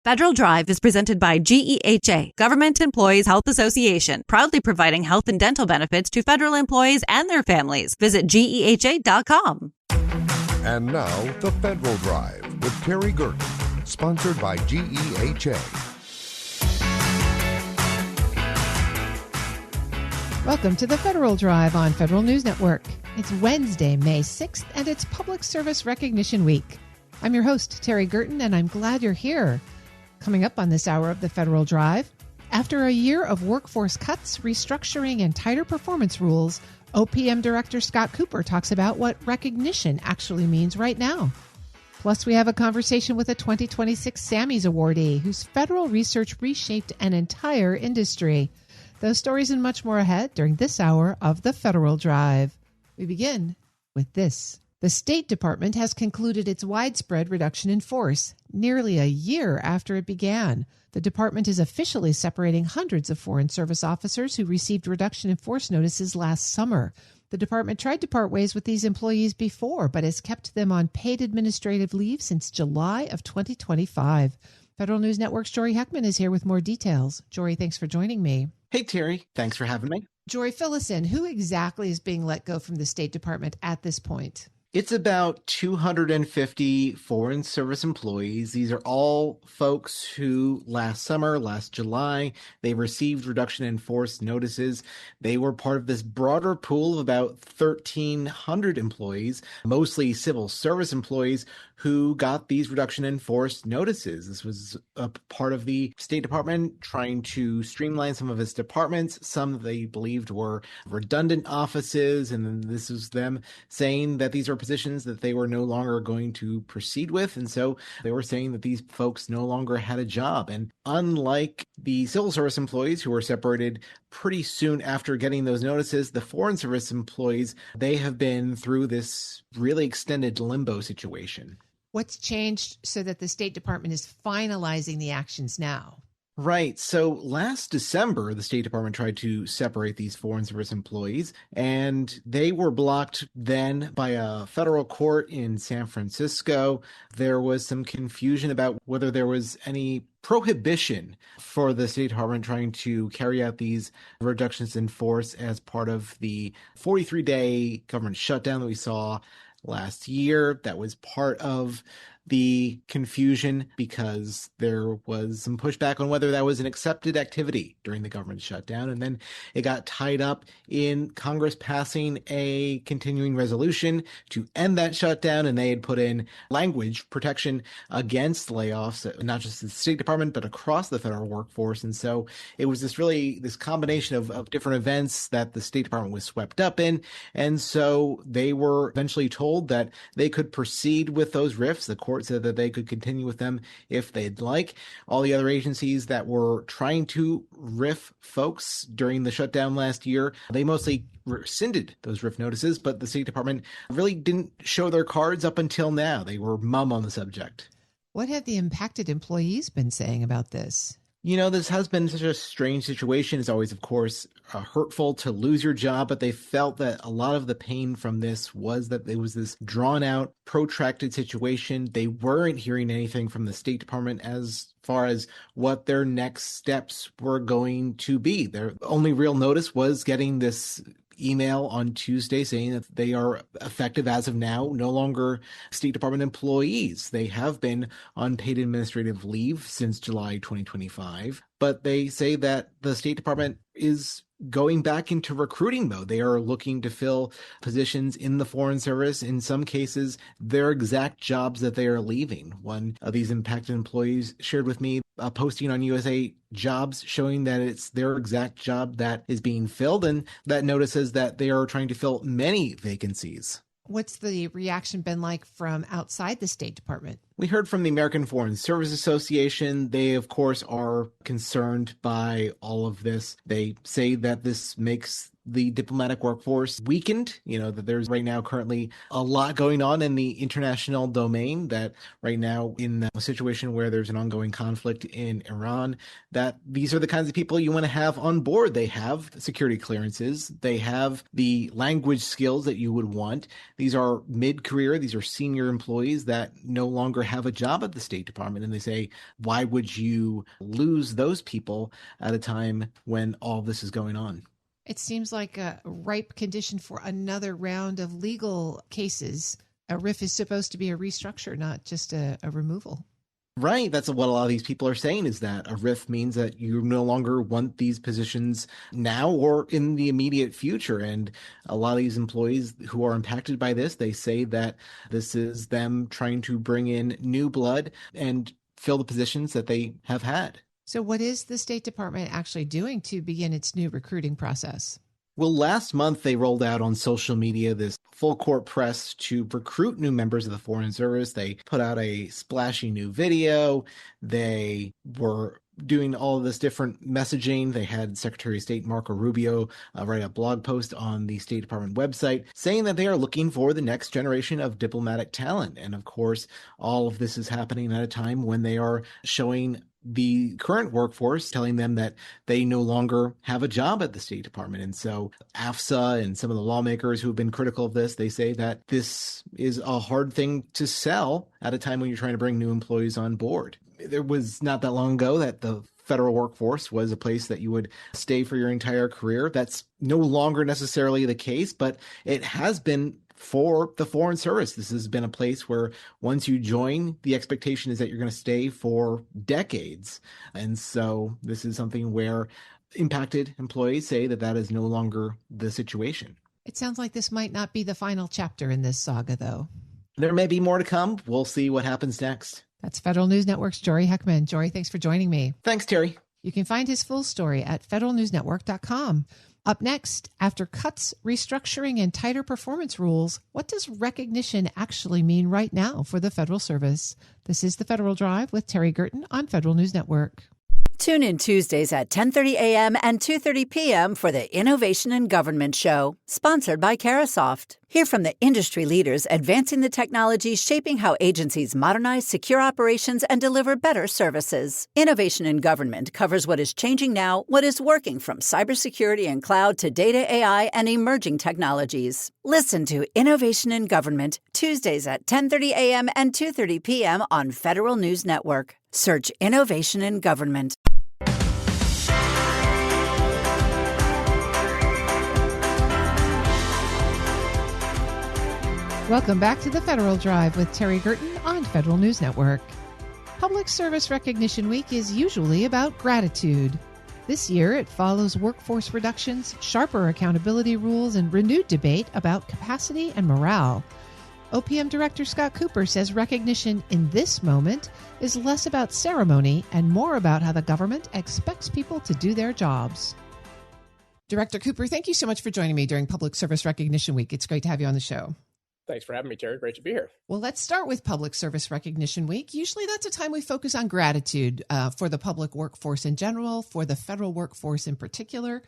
Federal Drive is presented by GEHA, Government Employees Health Association, proudly providing health and dental benefits to federal employees and their families. Visit GEHA.com. And now, the Federal Drive with Terry Gerton, sponsored by GEHA. Welcome to the Federal Drive on Federal News Network. It's Wednesday, May 6th, and it's Public Service Recognition Week. I'm your host, Terry Gerton, and I'm glad you're here. Coming up on this hour of the Federal Drive, after a year of workforce cuts, restructuring, and tighter performance rules, OPM Director Scott Cooper talks about what recognition actually means right now. Plus, we have a conversation with a 2026 Sammies awardee whose federal research reshaped an entire industry. Those stories and much more ahead during this hour of the Federal Drive. We begin with this. The State Department has concluded its widespread reduction in force, nearly a year after it began. The department is officially separating hundreds of Foreign Service officers who received reduction in force notices last summer. The department tried to part ways with these employees before, but has kept them on paid administrative leave since July of 2025. Federal News Network's Jory Heckman is here with more details. Jory, thanks for joining me. Hey, Terry. Thanks for having me. Jory, fill us in. Who exactly is being let go from the State Department at this point? It's about 250 Foreign Service employees. These are all folks who last July, they received reduction in force notices. They were part of this broader pool of about 1,300 employees, mostly civil service employees, who got these reduction in force notices. This was a part of the State Department trying to streamline some of its departments. Some they believed were redundant offices, and then this was them saying that these are positions that they were no longer going to proceed with. And so they were saying that these folks no longer had a job. And unlike the civil service employees who were separated pretty soon after getting those notices, the Foreign Service employees, they have been through this really extended limbo situation. What's changed so that the State Department is finalizing the actions now? Right. So last December, the State Department tried to separate these Foreign Service employees, and they were blocked then by a federal court in San Francisco. There was some confusion about whether there was any prohibition for the State Department trying to carry out these reductions in force as part of the 43-day government shutdown that we saw last year. That was part of the confusion because there was some pushback on whether that was an accepted activity during the government shutdown. And then it got tied up in Congress passing a continuing resolution to end that shutdown. And they had put in language protection against layoffs, not just the State Department, but across the federal workforce. And so it was this combination of different events that the State Department was swept up in. And so they were eventually told that they could proceed with those RIFs. The court said that they could continue with them if they'd like. All the other agencies that were trying to RIF folks during the shutdown last year, they mostly rescinded those RIF notices, but the State Department really didn't show their cards up until now. They were mum on the subject. What have the impacted employees been saying about this? You know, this has been such a strange situation. It's always, of course, hurtful to lose your job, but they felt that a lot of the pain from this was that it was this drawn out, protracted situation. They weren't hearing anything from the State Department as far as what their next steps were going to be. Their only real notice was getting this email on Tuesday saying that they are effective as of now, no longer State Department employees. They have been on paid administrative leave since July 2025, but they say that the State Department is going back into recruiting mode. They are looking to fill positions in the Foreign Service. In some cases, their exact jobs that they are leaving. One of these impacted employees shared with me a posting on USA Jobs showing that it's their exact job that is being filled, and that notices that they are trying to fill many vacancies. What's the reaction been like from outside the State Department? We heard from the American Foreign Service Association. They, of course, are concerned by all of this. They say that this makes the diplomatic workforce weakened, that there's right now currently a lot going on in the international domain, that right now in a situation where there's an ongoing conflict in Iran, that these are the kinds of people you want to have on board. They have security clearances. They have the language skills that you would want. These are mid-career. These are senior employees that no longer have a job at the State Department. And they say, why would you lose those people at a time when all this is going on? It seems like a ripe condition for another round of legal cases. A RIF is supposed to be a restructure, not just a removal. Right. That's what a lot of these people are saying, is that a RIF means that you no longer want these positions now or in the immediate future. And a lot of these employees who are impacted by this, they say that this is them trying to bring in new blood and fill the positions that they have had. So what is the State Department actually doing to begin its new recruiting process? Well, last month they rolled out on social media this full court press to recruit new members of the Foreign Service. They put out a splashy new video. They were doing all of this different messaging. They had Secretary of State Marco Rubio write a blog post on the State Department website saying that they are looking for the next generation of diplomatic talent. And of course, all of this is happening at a time when they are showing the current workforce, telling them that they no longer have a job at the State Department. And so AFSA and some of the lawmakers who have been critical of this, they say that this is a hard thing to sell at a time when you're trying to bring new employees on board. There was not that long ago that the federal workforce was a place that you would stay for your entire career. That's no longer necessarily the case, but it has been for the Foreign Service. This has been a place where once you join, the expectation is that you're going to stay for decades. And so this is something where impacted employees say that that is no longer the situation. It sounds like this might not be the final chapter in this saga, though. There may be more to come. We'll see what happens next. That's Federal News Network's Jory Heckman. Jory, thanks for joining me. Thanks, Terry. You can find his full story at federalnewsnetwork.com. Up next, after cuts, restructuring, and tighter performance rules, what does recognition actually mean right now for the Federal Service? This is the Federal Drive with Terry Gerton on Federal News Network. Tune in Tuesdays at 10:30 a.m. and 2:30 p.m. for the Innovation in Government Show, sponsored by Carasoft. Hear from the industry leaders advancing the technologies shaping how agencies modernize secure operations and deliver better services. Innovation in Government covers what is changing now, what is working from cybersecurity and cloud to data, AI, and emerging technologies. Listen to Innovation in Government, Tuesdays at 10:30 a.m. and 2:30 p.m. on Federal News Network. Search Innovation in Government. Welcome back to the Federal Drive with Terry Gerton on Federal News Network. Public Service Recognition Week is usually about gratitude. This year, it follows workforce reductions, sharper accountability rules, and renewed debate about capacity and morale. OPM Director Scott Cooper says recognition in this moment is less about ceremony and more about how the government expects people to do their jobs. Director Cooper, thank you so much for joining me during Public Service Recognition Week. It's great to have you on the show. Thanks for having me, Terry. Great to be here. Well, let's start with Public Service Recognition Week. Usually that's a time we focus on gratitude for the public workforce in general, for the federal workforce in particular.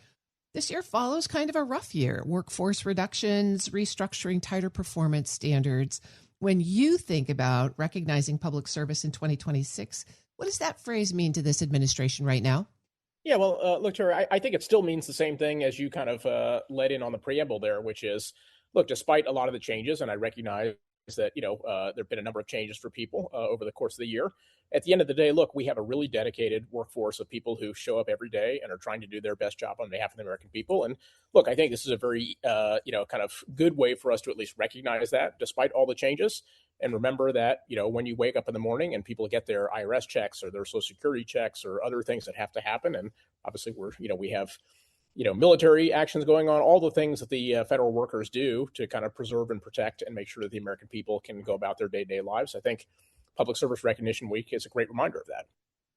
This year follows kind of a rough year. Workforce reductions, restructuring, tighter performance standards. When you think about recognizing public service in 2026, what does that phrase mean to this administration right now? Yeah, well, look, Terry, I think it still means the same thing as you kind of led in on the preamble there, which is, look, despite a lot of the changes, and I recognize that, there have been a number of changes for people over the course of the year. At the end of the day, look, we have a really dedicated workforce of people who show up every day and are trying to do their best job on behalf of the American people. And look, I think this is a very, kind of good way for us to at least recognize that despite all the changes. And remember that, when you wake up in the morning and people get their IRS checks or their Social Security checks or other things that have to happen. And obviously we have military actions going on, all the things that the federal workers do to kind of preserve and protect and make sure that the American people can go about their day-to-day lives. I think Public Service Recognition Week is a great reminder of that.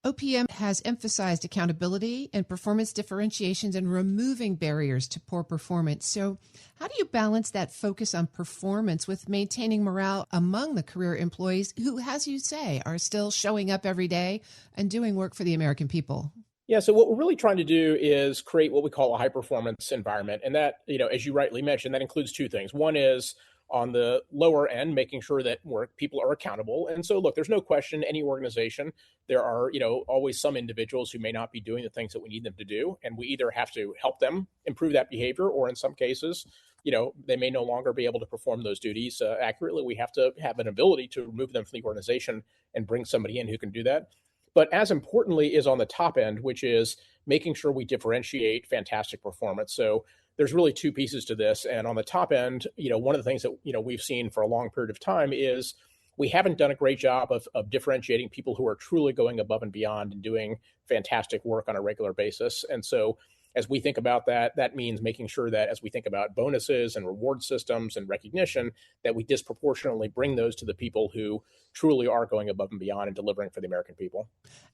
OPM has emphasized accountability and performance differentiations and removing barriers to poor performance. So how do you balance that focus on performance with maintaining morale among the career employees who, as you say, are still showing up every day and doing work for the American people? Yeah, so what we're really trying to do is create what we call a high-performance environment. And that, as you rightly mentioned, that includes two things. One is on the lower end, making sure that people are accountable. And so, look, there's no question any organization, there are, always some individuals who may not be doing the things that we need them to do. And we either have to help them improve that behavior, or in some cases, they may no longer be able to perform those duties accurately. We have to have an ability to remove them from the organization and bring somebody in who can do that. But as importantly is on the top end, which is making sure we differentiate fantastic performance. So there's really two pieces to this. And on the top end, one of the things that, we've seen for a long period of time is we haven't done a great job of differentiating people who are truly going above and beyond and doing fantastic work on a regular basis. And so as we think about that, that means making sure that as we think about bonuses and reward systems and recognition, that we disproportionately bring those to the people who truly are going above and beyond and delivering for the American people.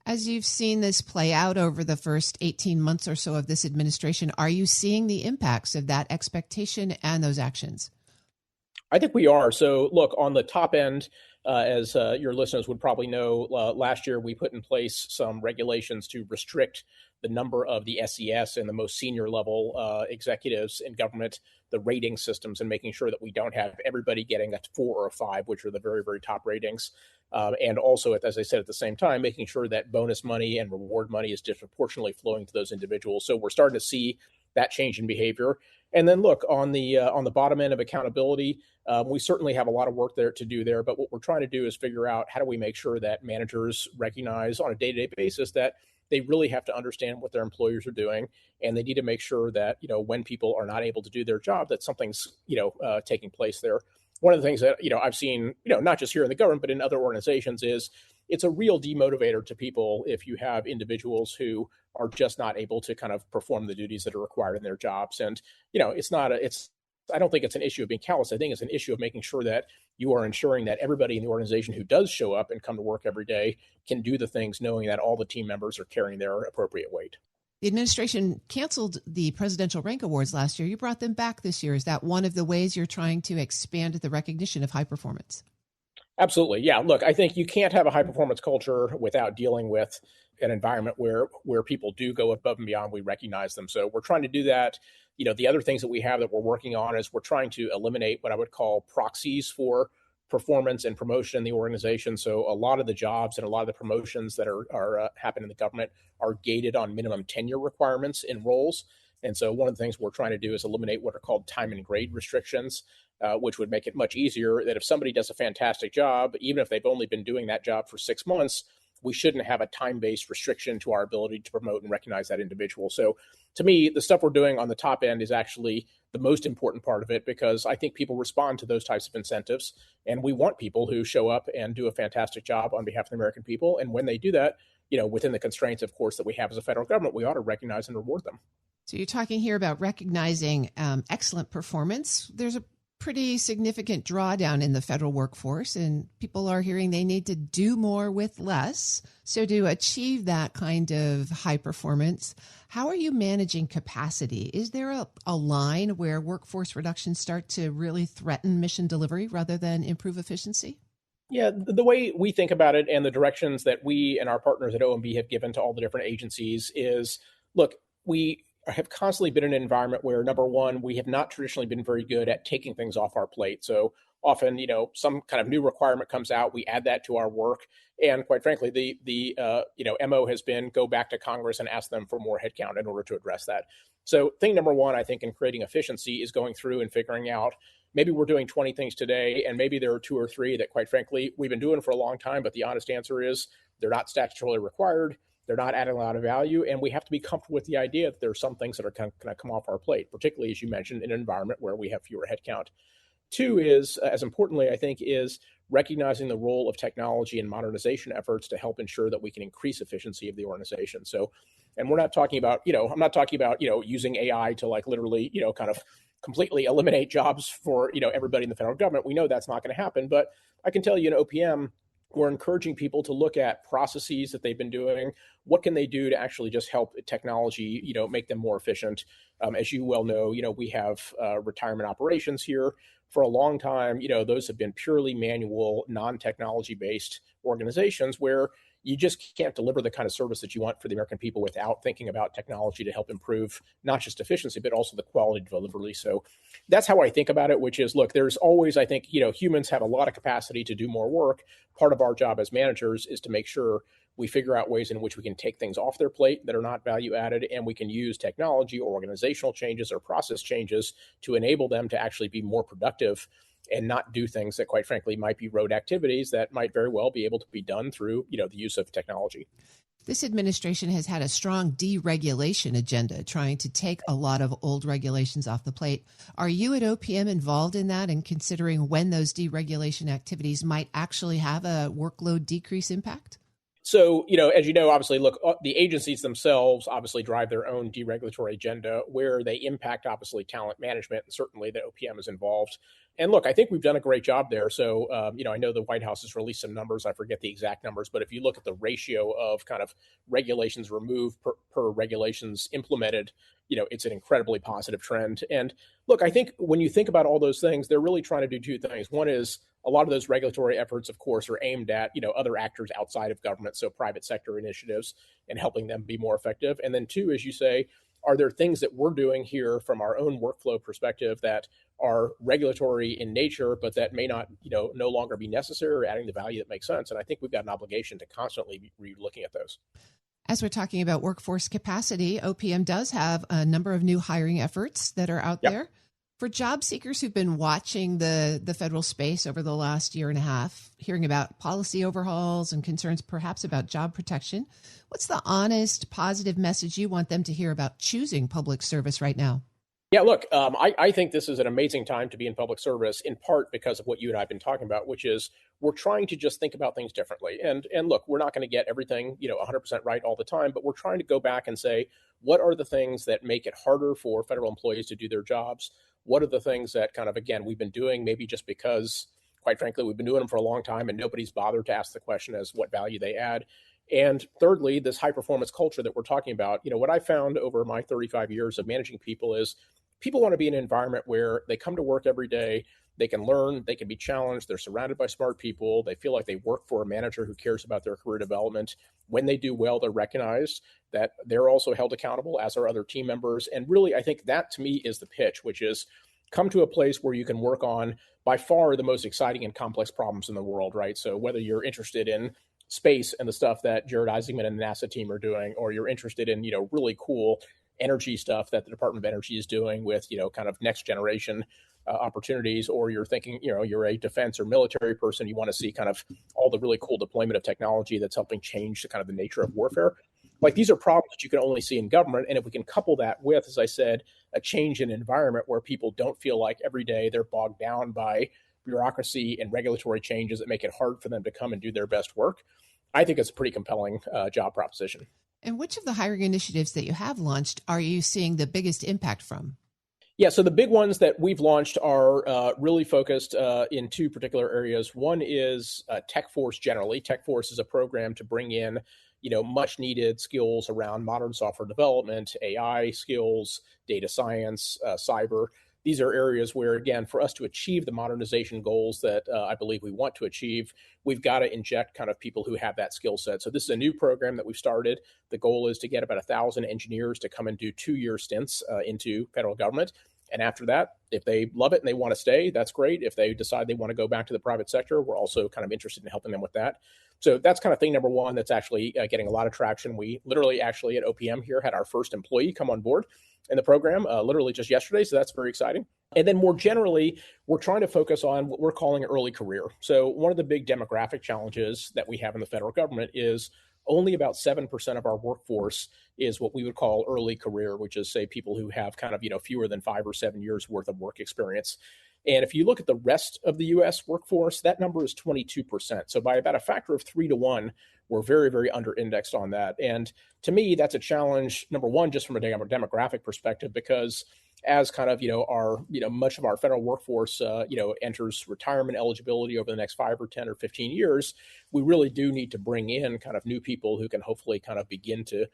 As you've seen this play out over the first 18 months or so of this administration, are you seeing the impacts of that expectation and those actions? I think we are. So look, on the top end, as your listeners would probably know, last year we put in place some regulations to restrict the number of the SES and the most senior level executives in government, the rating systems, and making sure that we don't have everybody getting a 4 or a 5, which are the very, very top ratings. And also, as I said, at the same time, making sure that bonus money and reward money is disproportionately flowing to those individuals. So we're starting to see that change in behavior. And then look, on the bottom end of accountability, we certainly have a lot of work there to do there. But what we're trying to do is figure out how do we make sure that managers recognize on a day-to-day basis that they really have to understand what their employers are doing, and they need to make sure that when people are not able to do their job, that something's taking place there. One of the things that I've seen not just here in the government but in other organizations is it's a real demotivator to people if you have individuals who are just not able to kind of perform the duties that are required in their jobs. And I don't think it's an issue of being callous. I think it's an issue of making sure that you are ensuring that everybody in the organization who does show up and come to work every day can do the things knowing that all the team members are carrying their appropriate weight. The administration canceled the Presidential Rank Awards last year. You brought them back this year. Is that one of the ways you're trying to expand the recognition of high performance? Absolutely. Yeah. Look, I think you can't have a high performance culture without dealing with an environment where people do go above and beyond. We recognize them. So we're trying to do that. The other things that we have that we're working on is we're trying to eliminate what I would call proxies for performance and promotion in the organization. So a lot of the jobs and a lot of the promotions that are happening in the government are gated on minimum tenure requirements in roles. And so one of the things we're trying to do is eliminate what are called time and grade restrictions, which would make it much easier that if somebody does a fantastic job, even if they've only been doing that job for 6 months, we shouldn't have a time-based restriction to our ability to promote and recognize that individual. So to me, the stuff we're doing on the top end is actually the most important part of it, because I think people respond to those types of incentives. And we want people who show up and do a fantastic job on behalf of the American people. And when they do that, within the constraints, of course, that we have as a federal government, we ought to recognize and reward them. So you're talking here about recognizing excellent performance. There's a pretty significant drawdown in the federal workforce, and people are hearing they need to do more with less. So to achieve that kind of high performance, how are you managing capacity? Is there a line where workforce reductions start to really threaten mission delivery rather than improve efficiency? Yeah, the way we think about it and the directions that we and our partners at OMB have given to all the different agencies is, look, we have constantly been in an environment where, number one, we have not traditionally been very good at taking things off our plate. So often, some kind of new requirement comes out, we add that to our work. And quite frankly, the MO has been go back to Congress and ask them for more headcount in order to address that. So thing number one, I think, in creating efficiency is going through and figuring out maybe we're doing 20 things today, and maybe there are 2 or 3 that, quite frankly, we've been doing for a long time, but the honest answer is they're not statutorily required. They're not adding a lot of value, and we have to be comfortable with the idea that there are some things that are going to come off our plate, particularly, as you mentioned, in an environment where we have fewer headcount. 2 is, as importantly, I think, is recognizing the role of technology and modernization efforts to help ensure that we can increase efficiency of the organization. So, and we're not talking about, I'm not talking about, using AI to literally, kind of completely eliminate jobs for, everybody in the federal government. We know that's not going to happen, but I can tell you in OPM, we're encouraging people to look at processes that they've been doing. What can they do to actually just help technology, make them more efficient? As you well know, we have retirement operations here. For a long time, those have been purely manual, non-technology based organizations where, you just can't deliver the kind of service that you want for the American people without thinking about technology to help improve not just efficiency, but also the quality of delivery. So that's how I think about it, which is, look, there's always, I think, humans have a lot of capacity to do more work. Part of our job as managers is to make sure we figure out ways in which we can take things off their plate that are not value added, and we can use technology or organizational changes or process changes to enable them to actually be more productive and not do things that, quite frankly, might be rote activities that might very well be able to be done through, the use of technology. This administration has had a strong deregulation agenda, trying to take a lot of old regulations off the plate. Are you at OPM involved in that and considering when those deregulation activities might actually have a workload decrease impact? So, as you know, obviously, look, the agencies themselves obviously drive their own deregulatory agenda where they impact, obviously, talent management, and certainly that OPM is involved. And look, I think we've done a great job there. So, I know the White House has released some numbers. I forget the exact numbers, but if you look at the ratio of kind of regulations removed per regulations implemented, it's an incredibly positive trend. And look, I think when you think about all those things, they're really trying to do two things. One is a lot of those regulatory efforts, of course, are aimed at, other actors outside of government, so private sector initiatives, and helping them be more effective. And then two, as you say, are there things that we're doing here from our own workflow perspective that are regulatory in nature, but that may not, no longer be necessary or adding the value that makes sense? And I think we've got an obligation to constantly be looking at those. As we're talking about workforce capacity, OPM does have a number of new hiring efforts that are out there. For job seekers who've been watching the federal space over the last year and a half, hearing about policy overhauls and concerns perhaps about job protection, what's the honest, positive message you want them to hear about choosing public service right now? Yeah, look, I think this is an amazing time to be in public service, in part because of what you and I have been talking about, which is we're trying to just think about things differently. And look, we're not going to get everything, 100% right all the time, but we're trying to go back and say, what are the things that make it harder for federal employees to do their jobs? What are the things that kind of, again, we've been doing maybe just because, quite frankly, we've been doing them for a long time and nobody's bothered to ask the question as what value they add. And thirdly, this high performance culture that we're talking about, what I found over my 35 years of managing people is people want to be in an environment where they come to work every day, they can learn, they can be challenged, they're surrounded by smart people, they feel like they work for a manager who cares about their career development. When they do well, they're recognized, that they're also held accountable, as are other team members. And really, I think that to me is the pitch, which is come to a place where you can work on by far the most exciting and complex problems in the world, right? So whether you're interested in space and the stuff that Jared Isaacman and the NASA team are doing, or you're interested in, really cool energy stuff that the Department of Energy is doing with, kind of next generation opportunities, or you're thinking, you're a defense or military person, you want to see kind of all the really cool deployment of technology that's helping change the kind of the nature of warfare. Like, these are problems that you can only see in government. And if we can couple that with, as I said, a change in environment where people don't feel like every day they're bogged down by bureaucracy and regulatory changes that make it hard for them to come and do their best work, I think it's a pretty compelling job proposition. And which of the hiring initiatives that you have launched are you seeing the biggest impact from? Yeah, so the big ones that we've launched are really focused in two particular areas. One is TechForce generally. TechForce is a program to bring in much needed skills around modern software development, AI skills, data science, cyber. These are areas where, again, for us to achieve the modernization goals that I believe we want to achieve, we've got to inject kind of people who have that skill set. So this is a new program that we've started. The goal is to get about 1,000 engineers to come and do 2-year stints into federal government. And after that, if they love it and they want to stay, that's great. If they decide they want to go back to the private sector, we're also kind of interested in helping them with that. So that's kind of thing number one that's actually getting a lot of traction. We literally actually at OPM here had our first employee come on board in the program literally just yesterday. So that's very exciting. And then more generally, we're trying to focus on what we're calling early career. So one of the big demographic challenges that we have in the federal government is only about 7% of our workforce is what we would call early career, which is, say, people who have kind of, fewer than 5 or 7 years worth of work experience. And if you look at the rest of the U.S. workforce, that number is 22%. So by about a factor of 3 to 1, we're very, very under-indexed on that. And to me, that's a challenge, number one, just from a demographic perspective, because as kind of, our, much of our federal workforce, enters retirement eligibility over the next 5 or 10 or 15 years, we really do need to bring in kind of new people who can hopefully kind of begin to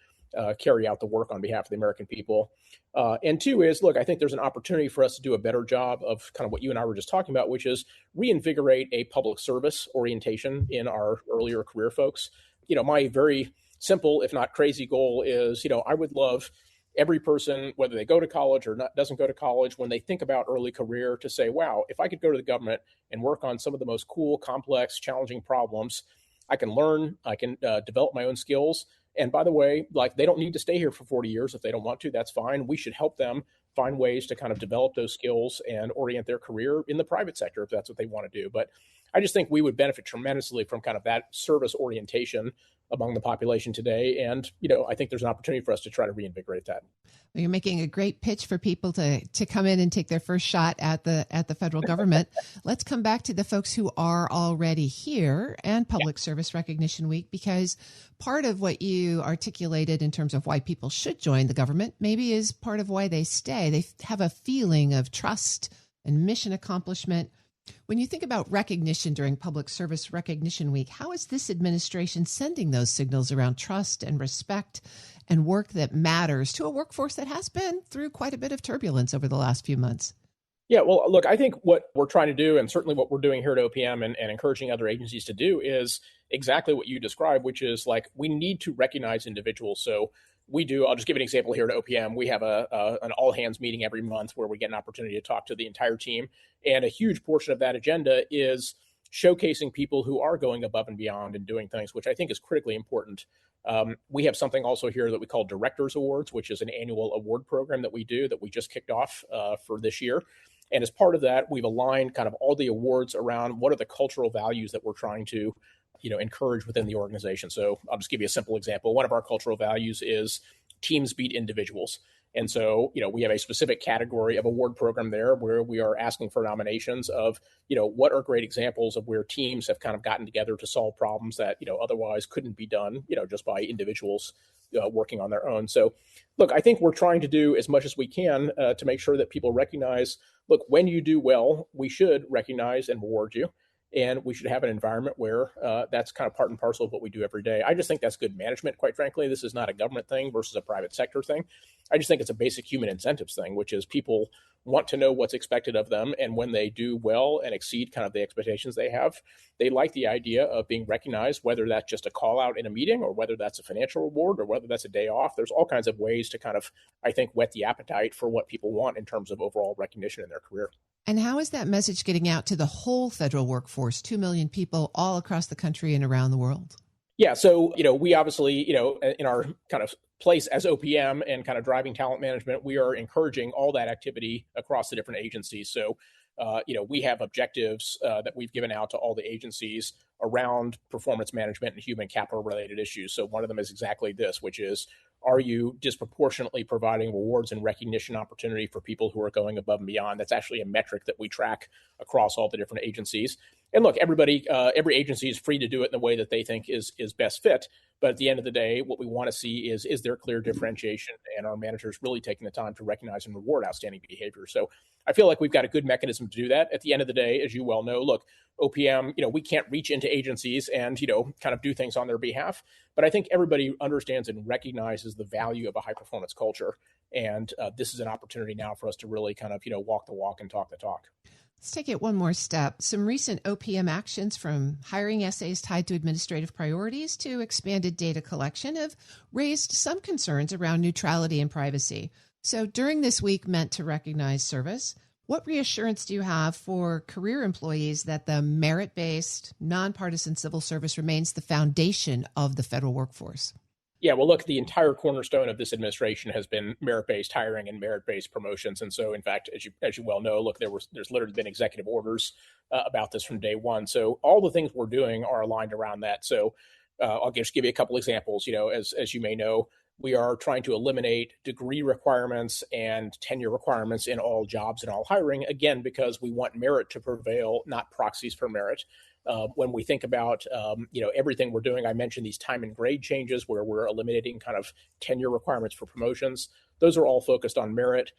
carry out the work on behalf of the American people. And two is, look, I think there's an opportunity for us to do a better job of kind of what you and I were just talking about, which is reinvigorate a public service orientation in our earlier career folks. my very simple, if not crazy goal is, I would love every person, whether they go to college or not, doesn't go to college, when they think about early career to say, wow, if I could go to the government and work on some of the most cool, complex, challenging problems, I can learn, I can develop my own skills. And by the way, like, they don't need to stay here for 40 years if they don't want to. That's fine. We should help them find ways to kind of develop those skills and orient their career in the private sector if that's what they want to do. But I just think we would benefit tremendously from kind of that service orientation among the population today. And, I think there's an opportunity for us to try to reinvigorate that. Well, you're making a great pitch for people to come in and take their first shot at the federal government. Let's come back to the folks who are already here and Public Service Recognition Week, because part of what you articulated in terms of why people should join the government maybe is part of why they stay. They have a feeling of trust and mission accomplishment. When you think about recognition during Public Service Recognition Week, how is this administration sending those signals around trust and respect and work that matters to a workforce that has been through quite a bit of turbulence over the last few months? Yeah, well, look, I think what we're trying to do, and certainly what we're doing here at OPM and encouraging other agencies to do, is exactly what you described, which is like, we need to recognize individuals. So I'll just give an example here at OPM. We have an all hands meeting every month where we get an opportunity to talk to the entire team. And a huge portion of that agenda is showcasing people who are going above and beyond and doing things, which I think is critically important. We have something also here that we call Directors Awards, which is an annual award program that we do that we just kicked off for this year. And as part of that, we've aligned kind of all the awards around what are the cultural values that we're trying to encourage within the organization. So I'll just give you a simple example. One of our cultural values is teams beat individuals. And so, we have a specific category of award program there where we are asking for nominations of, what are great examples of where teams have kind of gotten together to solve problems that, otherwise couldn't be done, just by individuals working on their own. So, look, I think we're trying to do as much as we can to make sure that people recognize, look, when you do well, we should recognize and reward you. And we should have an environment where that's kind of part and parcel of what we do every day. I just think that's good management, quite frankly. This is not a government thing versus a private sector thing. I just think it's a basic human incentives thing, which is people want to know what's expected of them. And when they do well and exceed kind of the expectations they have, they like the idea of being recognized, whether that's just a call out in a meeting or whether that's a financial reward or whether that's a day off. There's all kinds of ways to kind of, I think, whet the appetite for what people want in terms of overall recognition in their career. And how is that message getting out to the whole federal workforce, 2 million people all across the country and around the world? Yeah. So, we obviously, in our kind of place as OPM and kind of driving talent management, we are encouraging all that activity across the different agencies. So, we have objectives that we've given out to all the agencies around performance management and human capital related issues. So one of them is exactly this, which is, are you disproportionately providing rewards and recognition opportunity for people who are going above and beyond? That's actually a metric that we track across all the different agencies. And look, every agency is free to do it in the way that they think is best fit. But at the end of the day, what we want to see is there clear differentiation and our managers really taking the time to recognize and reward outstanding behavior. So I feel like we've got a good mechanism to do that. At the end of the day, as you well know, look, OPM, we can't reach into agencies and, kind of do things on their behalf. But I think everybody understands and recognizes the value of a high performance culture. And this is an opportunity now for us to really kind of, walk the walk and talk the talk. Let's take it one more step. Some recent OPM actions, from hiring essays tied to administrative priorities to expanded data collection, have raised some concerns around neutrality and privacy. So during this week meant to recognize service, what reassurance do you have for career employees that the merit-based, nonpartisan civil service remains the foundation of the federal workforce? Yeah, well, look, the entire cornerstone of this administration has been merit-based hiring and merit-based promotions. And so, in fact, as you well know, look, there's literally been executive orders about this from day one. So all the things we're doing are aligned around that. So I'll just give you a couple examples. As you may know, we are trying to eliminate degree requirements and tenure requirements in all jobs and all hiring, again, because we want merit to prevail, not proxies for merit. When we think about, everything we're doing, I mentioned these time and grade changes where we're eliminating kind of tenure requirements for promotions. Those are all focused on merit.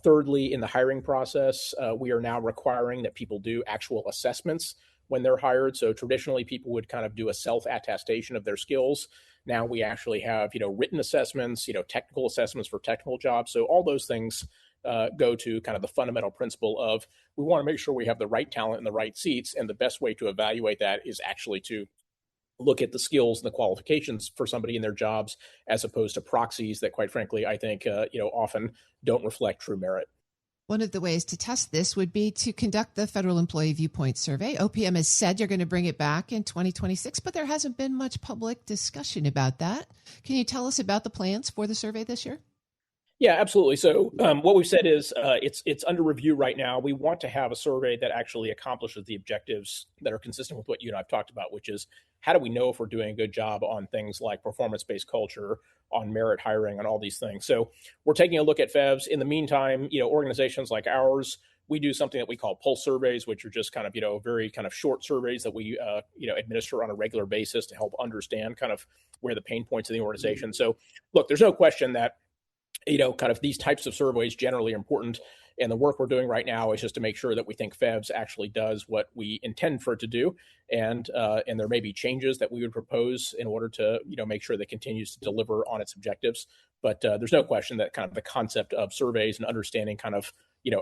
Thirdly, in the hiring process, we are now requiring that people do actual assessments when they're hired. So traditionally, people would kind of do a self-attestation of their skills. Now we actually have, written assessments, technical assessments for technical jobs. So all those things go to kind of the fundamental principle of we want to make sure we have the right talent in the right seats. And the best way to evaluate that is actually to look at the skills and the qualifications for somebody in their jobs, as opposed to proxies that, quite frankly, I think often don't reflect true merit. One of the ways to test this would be to conduct the Federal Employee Viewpoint Survey. OPM has said you're going to bring it back in 2026, but there hasn't been much public discussion about that. Can you tell us about the plans for the survey this year? Yeah, absolutely. So what we've said is it's under review right now. We want to have a survey that actually accomplishes the objectives that are consistent with what you and I've talked about, which is how do we know if we're doing a good job on things like performance-based culture, on merit hiring, on all these things. So we're taking a look at FEVs. In the meantime, organizations like ours, we do something that we call pulse surveys, which are just kind of, very kind of short surveys that we, administer on a regular basis to help understand kind of where the pain points in the organization. So look, there's no question that kind of these types of surveys generally are important. And the work we're doing right now is just to make sure that we think FEVs actually does what we intend for it to do. And there may be changes that we would propose in order to, make sure that it continues to deliver on its objectives. But there's no question that kind of the concept of surveys and understanding kind of,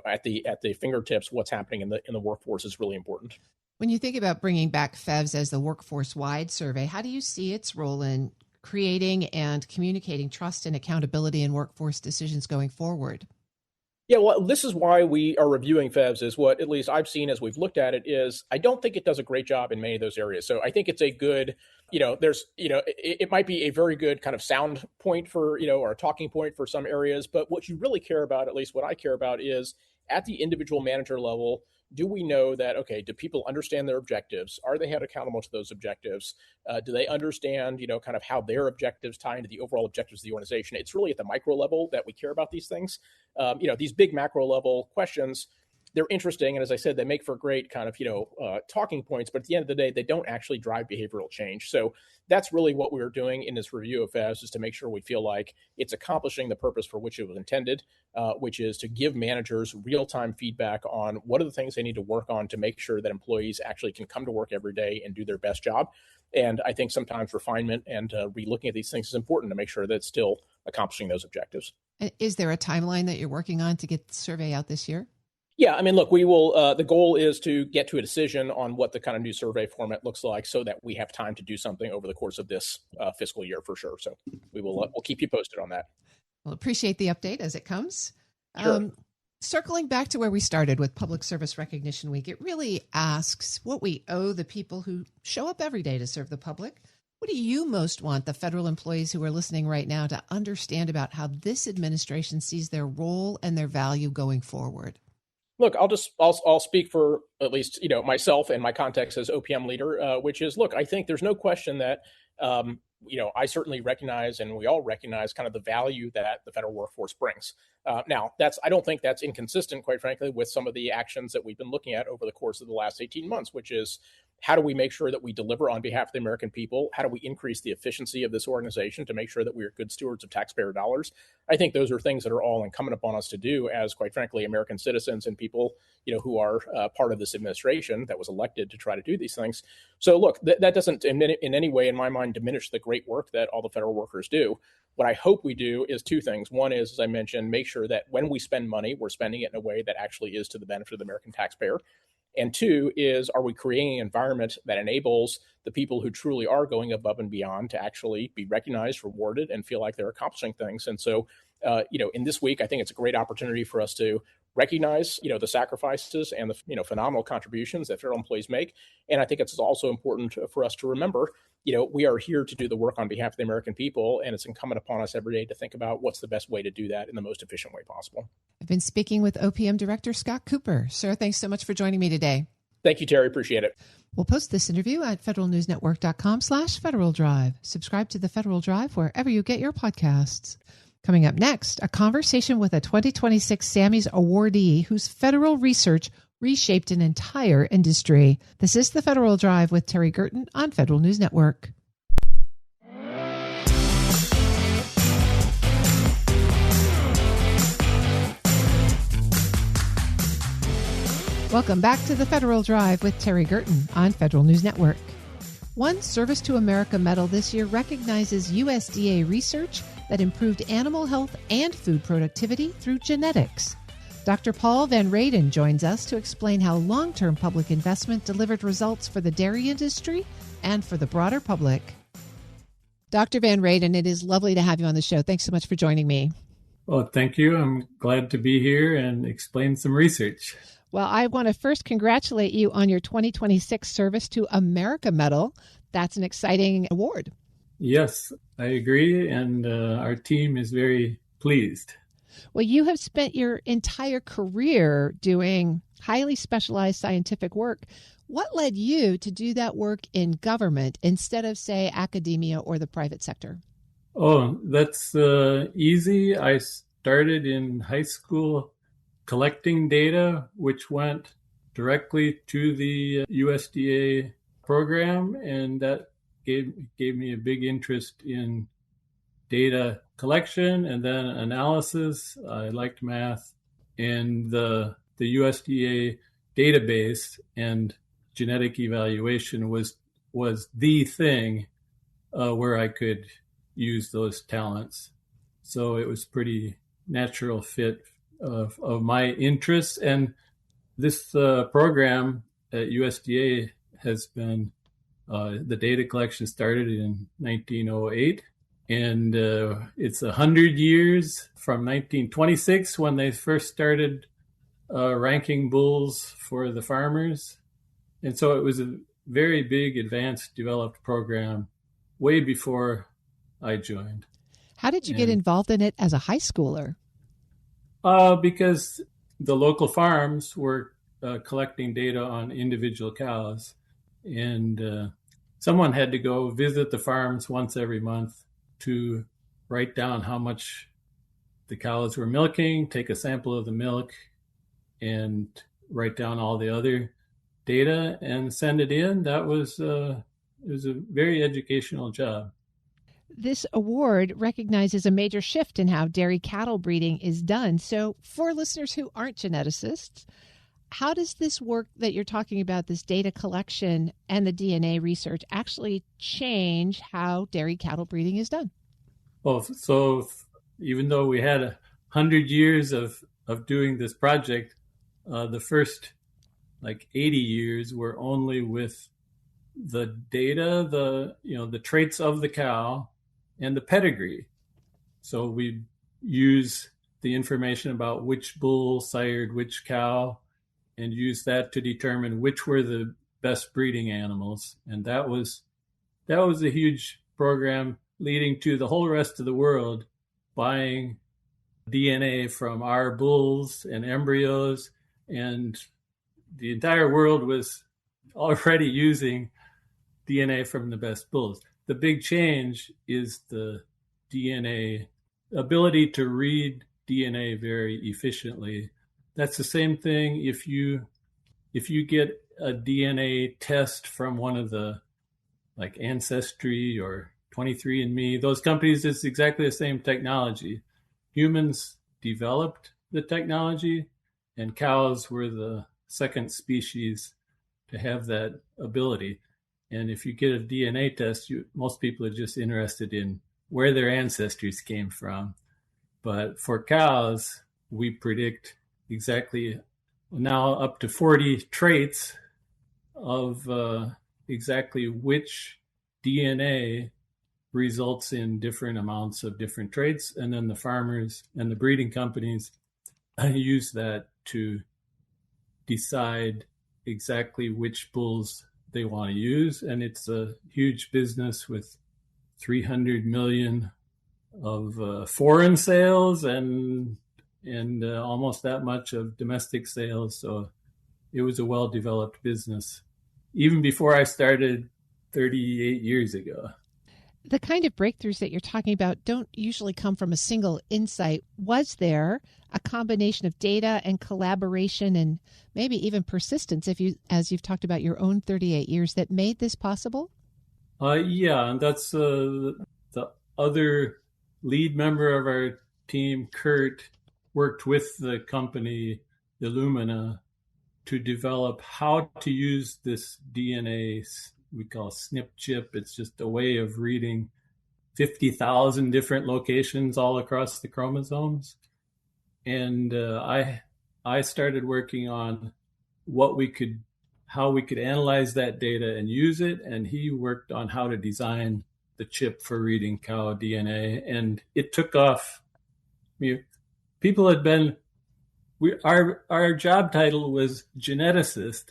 at the fingertips, what's happening in the workforce is really important. When you think about bringing back FEVs as the workforce-wide survey, how do you see its role in creating and communicating trust and accountability in workforce decisions going forward? Yeah, well, this is why we are reviewing FEVs, is what at least I've seen as we've looked at it is I don't think it does a great job in many of those areas. So I think it's a good, it might be a very good kind of sound point for, or a talking point for some areas. But what you really care about, at least what I care about, is at the individual manager level, do we know that, okay, do people understand their objectives? Are they held accountable to those objectives? Do they understand, kind of how their objectives tie into the overall objectives of the organization? It's really at the micro level that we care about these things. These big macro level questions, they're interesting. And as I said, they make for great kind of, talking points, but at the end of the day, they don't actually drive behavioral change. So that's really what we're doing in this review of FEVs, is to make sure we feel like it's accomplishing the purpose for which it was intended, which is to give managers real-time feedback on what are the things they need to work on to make sure that employees actually can come to work every day and do their best job. And I think sometimes refinement and re-looking at these things is important to make sure that it's still accomplishing those objectives. Is there a timeline that you're working on to get the survey out this year? Yeah, I mean, look, we will, the goal is to get to a decision on what the kind of new survey format looks like so that we have time to do something over the course of this fiscal year for sure. So we'll keep you posted on that. Well, appreciate the update as it comes. Sure. Circling back to where we started with Public Service Recognition Week, it really asks what we owe the people who show up every day to serve the public. What do you most want the federal employees who are listening right now to understand about how this administration sees their role and their value going forward? Look, I'll speak for at least, myself and my context as OPM leader, which is, look, I think there's no question that, I certainly recognize, and we all recognize, kind of the value that the federal workforce brings. Now, I don't think that's inconsistent, quite frankly, with some of the actions that we've been looking at over the course of the last 18 months, which is how do we make sure that we deliver on behalf of the American people? How do we increase the efficiency of this organization to make sure that we are good stewards of taxpayer dollars? I think those are things that are all incumbent upon us to do as, quite frankly, American citizens and people, who are part of this administration that was elected to try to do these things. So look, that doesn't in any way, in my mind, diminish the great work that all the federal workers do. What I hope we do is two things. One is, as I mentioned, make sure that when we spend money, we're spending it in a way that actually is to the benefit of the American taxpayer. And two is, are we creating an environment that enables the people who truly are going above and beyond to actually be recognized, rewarded, and feel like they're accomplishing things? And so, in this week, I think it's a great opportunity for us to recognize, the sacrifices and the, phenomenal contributions that federal employees make. And I think it's also important for us to remember, we are here to do the work on behalf of the American people, and it's incumbent upon us every day to think about what's the best way to do that in the most efficient way possible. I've been speaking with OPM Director Scott Cooper. Sir, thanks so much for joining me today. Thank you, Terry. Appreciate it. We'll post this interview at federalnewsnetwork.com/Federal Drive. Subscribe to the Federal Drive wherever you get your podcasts. Coming up next, a conversation with a 2026 Sammies awardee whose federal research reshaped an entire industry. This is the Federal Drive with Terry Gerton on Federal News Network. Welcome back to the Federal Drive with Terry Gerton on Federal News Network. One Service to America medal this year recognizes USDA research that improved animal health and food productivity through genetics. Dr. Paul Van Reyden joins us to explain how long-term public investment delivered results for the dairy industry and for the broader public. Dr. Van Reyden, it is lovely to have you on the show. Thanks so much for joining me. Well, thank you. I'm glad to be here and explain some research. Well, I want to first congratulate you on your 2026 Service to America Medal. That's an exciting award. Yes, I agree. And our team is very pleased. Well, you have spent your entire career doing highly specialized scientific work. What led you to do that work in government instead of, say, academia or the private sector? Oh, that's easy. I started in high school collecting data, which went directly to the USDA program, and that gave me a big interest in data collection and then analysis. I liked math, and the USDA database and genetic evaluation was the thing where I could use those talents. So it was pretty natural fit of my interests. And this program at USDA has been, the data collection started in 1908. And it's 100 years from 1926 when they first started ranking bulls for the farmers. And so it was a very big, advanced, developed program way before I joined. How did you get involved in it as a high schooler? Because the local farms were collecting data on individual cows. And someone had to go visit the farms once every month to write down how much the cows were milking, take a sample of the milk, and write down all the other data and send it in. That was it was a very educational job. This award recognizes a major shift in how dairy cattle breeding is done. So for listeners who aren't geneticists, how does this work that you're talking about, this data collection and the DNA research, actually change how dairy cattle breeding is done? Well, so even though we had 100 years of doing this project, the first 80 years were only with the data, the traits of the cow and the pedigree. So we use the information about which bull sired which cow and use that to determine which were the best breeding animals. And that was a huge program leading to the whole rest of the world buying DNA from our bulls and embryos, and the entire world was already using DNA from the best bulls. The big change is the DNA ability to read DNA very efficiently. That's the same thing if you get a DNA test from one of the Ancestry or 23andMe, those companies, it's exactly the same technology. Humans developed the technology, and cows were the second species to have that ability. And if you get a DNA test, most people are just interested in where their ancestors came from. But for cows, we predict exactly now up to 40 traits of exactly which DNA results in different amounts of different traits. And then the farmers and the breeding companies use that to decide exactly which bulls they want to use. And it's a huge business with 300 million of foreign sales and almost that much of domestic sales. So it was a well-developed business even before I started 38 years ago. The kind of breakthroughs that you're talking about don't usually come from a single insight. Was there a combination of data and collaboration and maybe even persistence, as you've talked about your own 38 years, that made this possible? Yeah, and that's the other lead member of our team, Kurt, worked with the company Illumina to develop how to use this DNA we call SNP chip. It's just a way of reading 50,000 different locations all across the chromosomes. And I I started working on how we could analyze that data and use it. And he worked on how to design the chip for reading cow DNA. And it took off. I mean, people had been, our job title was geneticist,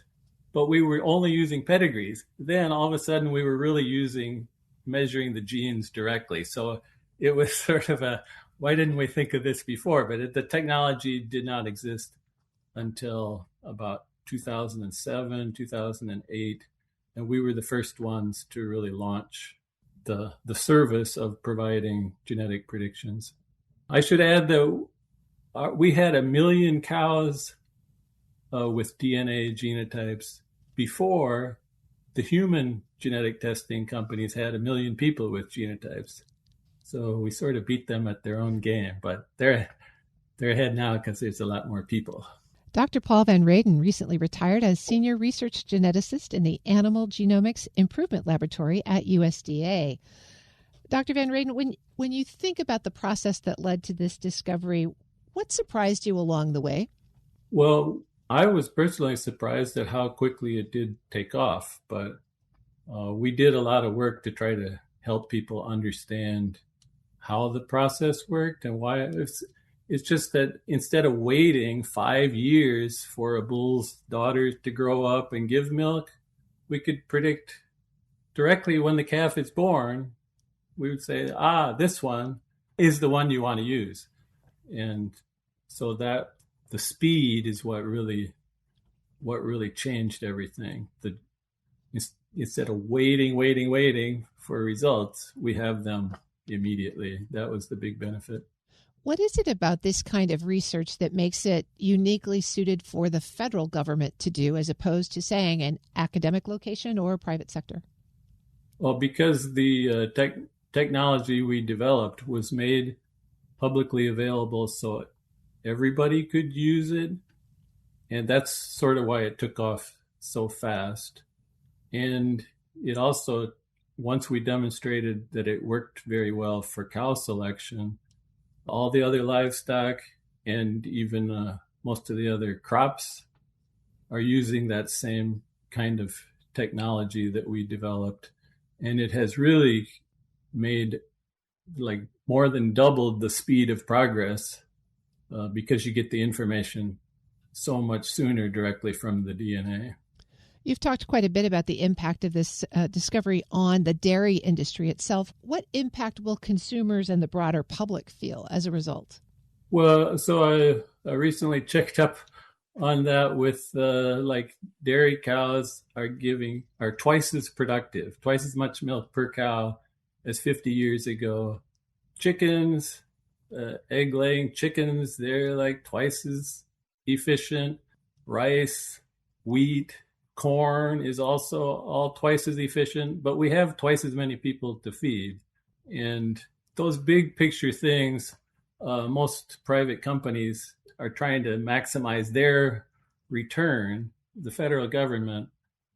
but we were only using pedigrees. Then all of a sudden we were really measuring the genes directly. So it was sort of why didn't we think of this before? But the technology did not exist until about 2007, 2008. And we were the first ones to really launch the service of providing genetic predictions. I should add that we had 1 million cows with DNA genotypes before the human genetic testing companies had 1 million people with genotypes. So we sort of beat them at their own game, but they're ahead now because there's a lot more people. Dr. Paul Van Reyden recently retired as Senior Research Geneticist in the Animal Genomics Improvement Laboratory at USDA. Dr. Van Reyden, when you think about the process that led to this discovery, what surprised you along the way? Well, I was personally surprised at how quickly it did take off, but we did a lot of work to try to help people understand how the process worked and why. It's just that instead of waiting 5 years for a bull's daughter to grow up and give milk, we could predict directly when the calf is born. We would say, this one is the one you want to use. And so that the speed is what really changed everything. Instead of waiting for results, we have them immediately. That was the big benefit. What is it about this kind of research that makes it uniquely suited for the federal government to do as opposed to, saying, an academic location or a private sector? Well, because the technology we developed was made publicly available so everybody could use it. And that's sort of why it took off so fast. And it also, once we demonstrated that it worked very well for cow selection, all the other livestock and even most of the other crops are using that same kind of technology that we developed. And it has really made more than doubled the speed of progress because you get the information so much sooner directly from the DNA. You've talked quite a bit about the impact of this discovery on the dairy industry itself. What impact will consumers and the broader public feel as a result? Well, so I recently checked up on that with dairy cows are twice as productive, twice as much milk per cow as 50 years ago. Chickens, egg-laying chickens, they're twice as efficient. Rice, wheat, corn is also all twice as efficient, but we have twice as many people to feed. And those big picture things, most private companies are trying to maximize their return. The federal government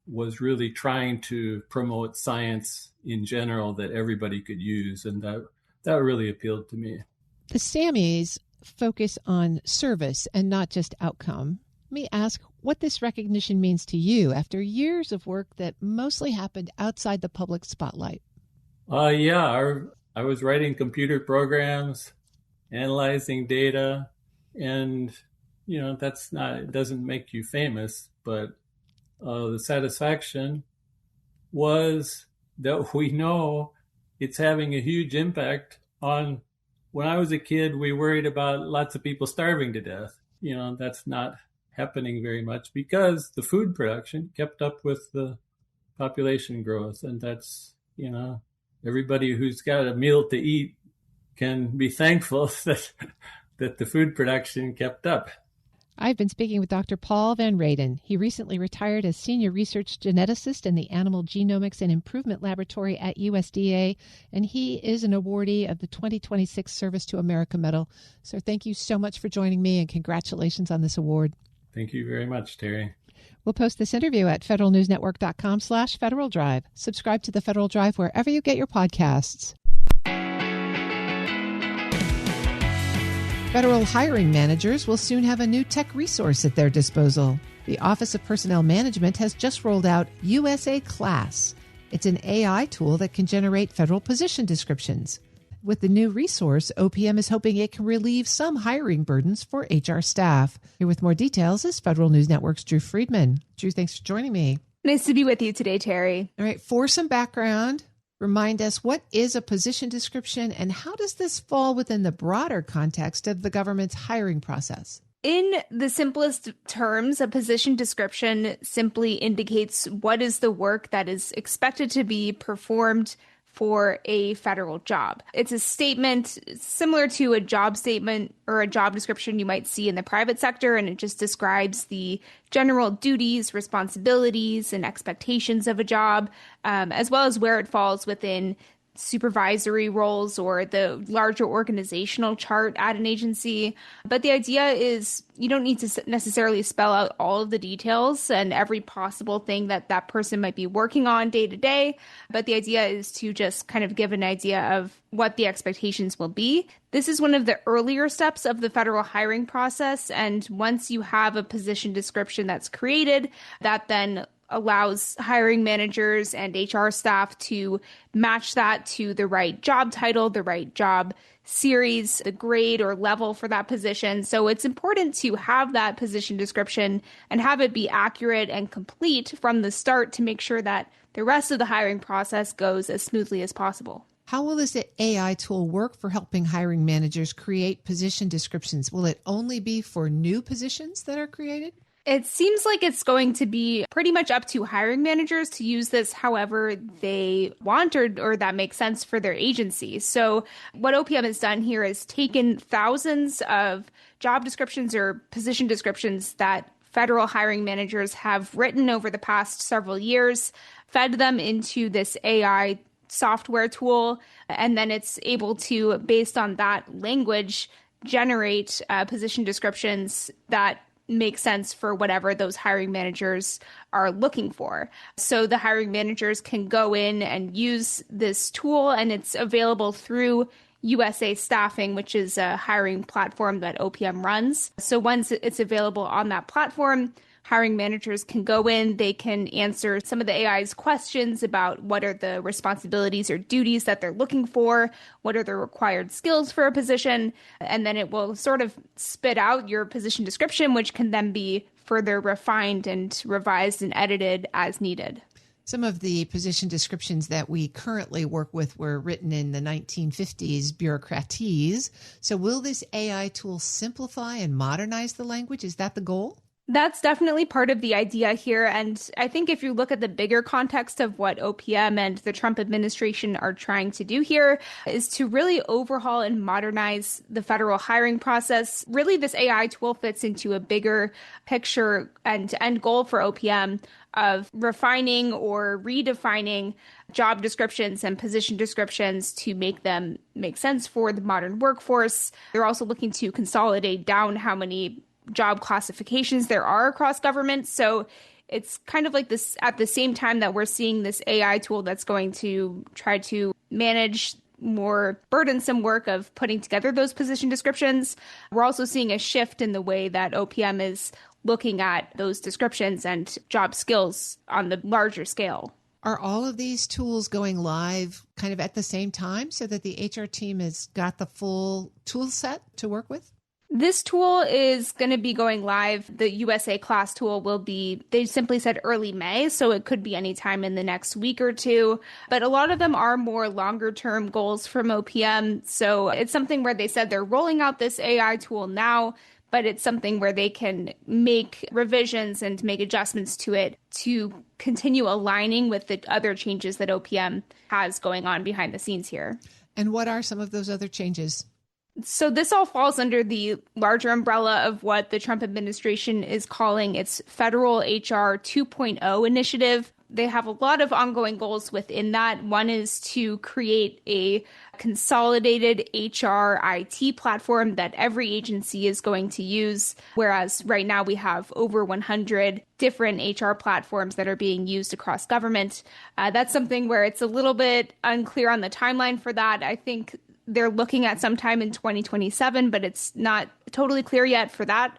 was really trying to promote science in general that everybody could use, and that really appealed to me. The Sammies focus on service and not just outcome. Let me ask what this recognition means to you after years of work that mostly happened outside the public spotlight. I was writing computer programs, analyzing data, and it doesn't make you famous, but the satisfaction was that we know it's having a huge impact on. When I was a kid, we worried about lots of people starving to death. That's not happening very much because the food production kept up with the population growth. And that's, everybody who's got a meal to eat can be thankful that the food production kept up. I've been speaking with Dr. Paul Van Reyden. He recently retired as Senior Research Geneticist in the Animal Genomics and Improvement Laboratory at USDA, and he is an awardee of the 2026 Service to America Medal. So thank you so much for joining me, and congratulations on this award. Thank you very much, Terry. We'll post this interview at federalnewsnetwork.com/Federal Drive. Subscribe to the Federal Drive wherever you get your podcasts. Federal hiring managers will soon have a new tech resource at their disposal. The Office of Personnel Management has just rolled out USA Class. It's an AI tool that can generate federal position descriptions. With the new resource, OPM is hoping it can relieve some hiring burdens for HR staff. Here with more details is Federal News Network's Drew Friedman. Drew, thanks for joining me. Nice to be with you today, Terry. All right, for some background, remind us, what is a position description and how does this fall within the broader context of the government's hiring process? In the simplest terms, a position description simply indicates what is the work that is expected to be performed for a federal job. It's a statement similar to a job statement or a job description you might see in the private sector, and it just describes the general duties, responsibilities, and expectations of a job, as well as where it falls within supervisory roles or the larger organizational chart at an agency. But the idea is you don't need to necessarily spell out all of the details and every possible thing that that person might be working on day to day. But the idea is to just kind of give an idea of what the expectations will be. This is one of the earlier steps of the federal hiring process. And once you have a position description that's created, that then allows hiring managers and HR staff to match that to the right job title, the right job series, the grade or level for that position. So it's important to have that position description and have it be accurate and complete from the start to make sure that the rest of the hiring process goes as smoothly as possible. How will this AI tool work for helping hiring managers create position descriptions? Will it only be for new positions that are created? It seems like it's going to be pretty much up to hiring managers to use this however they want or that makes sense for their agency. So what OPM has done here is taken thousands of job descriptions or position descriptions that federal hiring managers have written over the past several years, fed them into this AI software tool, and then it's able to, based on that language, generate position descriptions that make sense for whatever those hiring managers are looking for. So the hiring managers can go in and use this tool, and it's available through USA Staffing, which is a hiring platform that OPM runs. So once it's available on that platform, hiring managers can go in, they can answer some of the AI's questions about what are the responsibilities or duties that they're looking for, what are the required skills for a position, and then it will sort of spit out your position description, which can then be further refined and revised and edited as needed. Some of the position descriptions that we currently work with were written in the 1950s bureaucratese. So will this AI tool simplify and modernize the language? Is that the goal? That's definitely part of the idea here. And I think if you look at the bigger context of what OPM and the Trump administration are trying to do here is to really overhaul and modernize the federal hiring process. Really, this AI tool fits into a bigger picture and end goal for OPM of refining or redefining job descriptions and position descriptions to make them make sense for the modern workforce. They're also looking to consolidate down how many job classifications there are across government. So it's kind of like this at the same time that we're seeing this AI tool that's going to try to manage more burdensome work of putting together those position descriptions. We're also seeing a shift in the way that OPM is looking at those descriptions and job skills on the larger scale. Are all of these tools going live kind of at the same time so that the HR team has got the full tool set to work with? This tool is going to be going live. The USA Class tool will be, they simply said early May, so it could be any time in the next week or two. But a lot of them are more longer term goals from OPM. So it's something where they said they're rolling out this AI tool now, but it's something where they can make revisions and make adjustments to it to continue aligning with the other changes that OPM has going on behind the scenes here. And what are some of those other changes? So this all falls under the larger umbrella of what the Trump administration is calling its Federal HR 2.0 initiative. They have a lot of ongoing goals within that. One is to create a consolidated HR IT platform that every agency is going to use, whereas right now we have over 100 different HR platforms that are being used across government. That's something where it's a little bit unclear on the timeline for that. I think they're looking at sometime in 2027, but it's not totally clear yet for that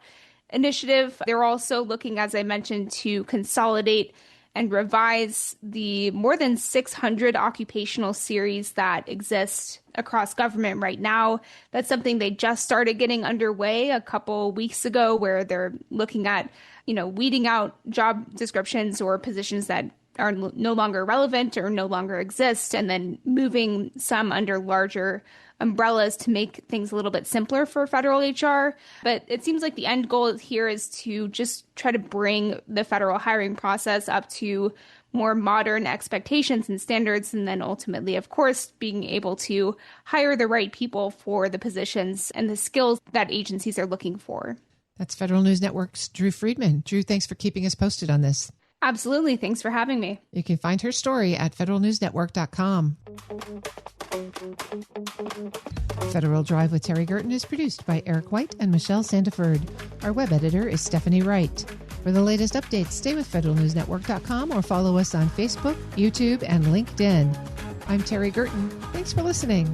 initiative. They're also looking, as I mentioned, to consolidate and revise the more than 600 occupational series that exist across government right now. That's something they just started getting underway a couple weeks ago, where they're looking at, weeding out job descriptions or positions that are no longer relevant or no longer exist, and then moving some under larger umbrellas to make things a little bit simpler for federal HR. But it seems like the end goal here is to just try to bring the federal hiring process up to more modern expectations and standards, and then ultimately, of course, being able to hire the right people for the positions and the skills that agencies are looking for. That's Federal News Network's Drew Friedman. Drew, thanks for keeping us posted on this. Absolutely. Thanks for having me. You can find her story at federalnewsnetwork.com. Federal Drive with Terry Gerton is produced by Eric White and Michelle Sandiford. Our web editor is Stephanie Wright. For the latest updates, stay with federalnewsnetwork.com or follow us on Facebook, YouTube, and LinkedIn. I'm Terry Gerton. Thanks for listening.